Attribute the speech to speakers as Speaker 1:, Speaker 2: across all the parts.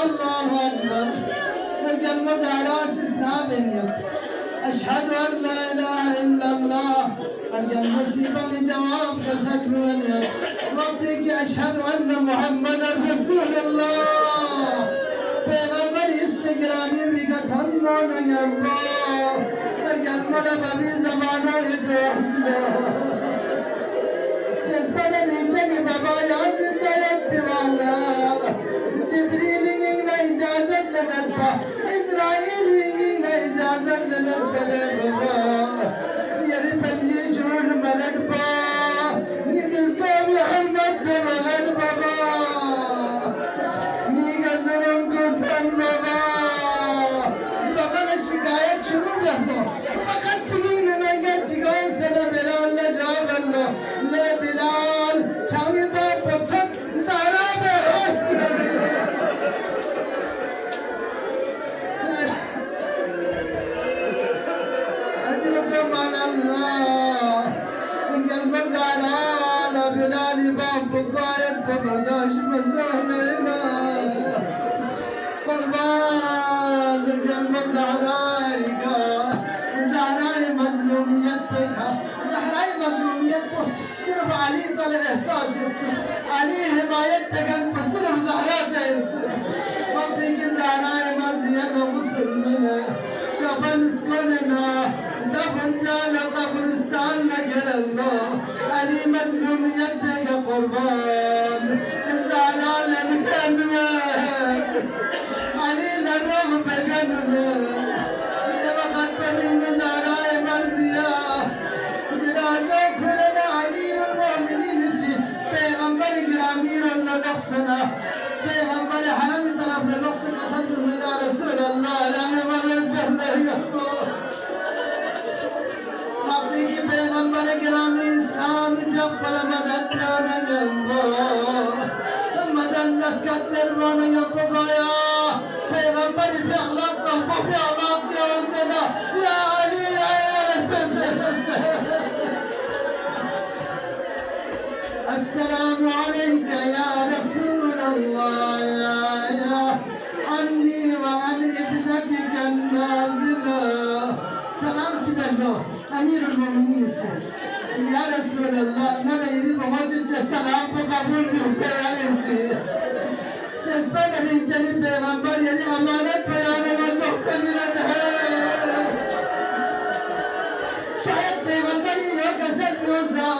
Speaker 1: الله أكبر. رجال مزارات استثناء بنيت. أشهد أن لا إله إلا الله. رجال مسيبا لجواب قصد بنيت. ربك أشهد أن محمد رسول الله. پیغمبر اسم گرامی بگت هنون یا الله. رجال ملب بی زمانو ادوسلا. جذبان نیچنی بابا یا زنده اتوالا. جبریلی نه اجازت لنرفا. اسرائیلی نه اجازت لنرفا بابا. یری پنجی جور ملد با. نیدسکا محمد سے ملد بابا. نیگا ظلم کو پھن بابا. بغل شکایت شروع کر دو. فقط چگین نگا چگان سنا بلال لجاب اللہ. لے بلال شاوی با پچھت سارا بے ہوش. أجركم على الله. ورجال مزارع بلال باب قائد برداش مسؤولنا. قربان رجال مزارع زهراء مظلوميت بها. زهراء مظلوميت بها. صرف علي طلع إحساس يتصير. علي حمايت بكن بصرف زهراء يتصير. منطقة زهراء مزيانة مسلمنا. كفن سكننا دفن جال قبرستان لقل الله. علي مظلوميت بها قربان. زهراء لنكنمك. علي لنرغب بكنمك. پیغمبر حرم طرف للقص قصد يا رسول الله لا نمرد الله وقتی که پیغمبر گرامی اسلام جقبل مدد جانا جنبو مدد لسکت جربانا يبقى يا پیغمبر في اغلاق صنبو في اغلاق جوزنا يا علي يا السلام عليك يا رسول الله يا عني وعن ابنتك النازلة. سلام تبلو أمير المؤمنين السلام يا رسول الله نرى يدي بموجد سلام بقبول نسيانسي. جذبان الرجال پیغمبر یعنی امانت بیان و تقسیم ندهه. شاید پیغمبری یا گزل نوزا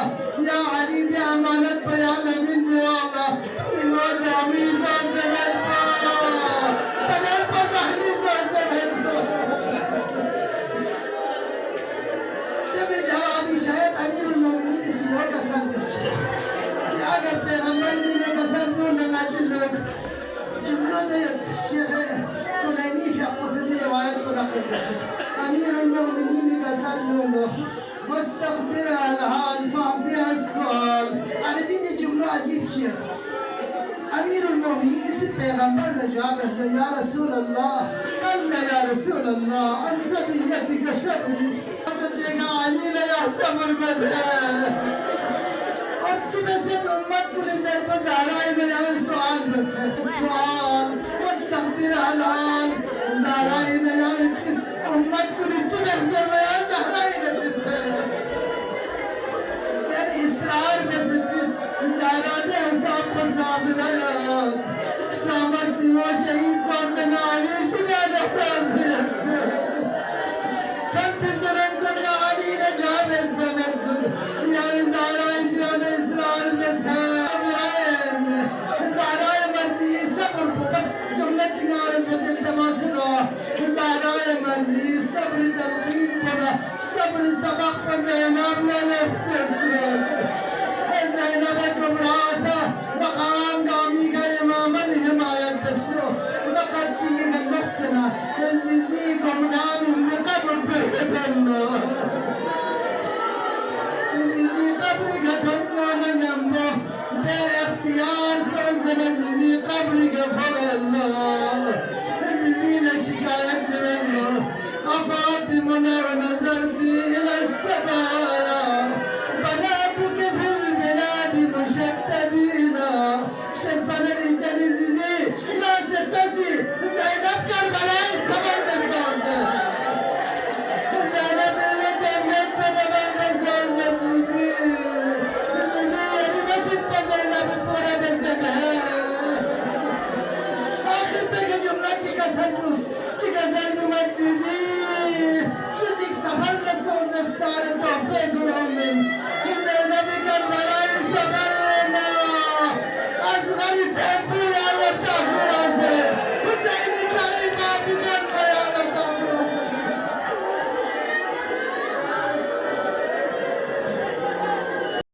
Speaker 1: یا علی دی امانت بیان من والله سنوزا میزا زمد با فنال بزح میزا زمد با. جب جوابی شاید امیر المومنین اسی یا گزل بشه. یا اگر پیغمبری دی گزل نونه نجز رک جمله دیت شیخ کلینی فی اقصدی روایت کو نقل کسی. امیر المومنین گزل نونه واستغفرها لها انفع بها السؤال. عربين جملة عجيب شيء. أمير المؤمنين اسم پیغمبر لجوابه يا رسول الله. قال يا رسول الله عن سبيتك صبري. جاء علي يا صبر بدها. أرجع بس أمت كل زر بزارين يا سؤال بس السؤال واستغفرها لها زارين يا أمت كل زر يا زهرين إسرار بس زارات حساب بصابرات تامر سوى شهيد صوصنا علي شنان أحساسيات كان بظلم كنا علي نجاب اسم منزل يا زارا إجران إسرار بس هابرين زارا مرزي صبر بس جملة جنارز بدل تماسنا زارا مرزي صبر تلقين بنا صبر سبق فزيناب لنفسك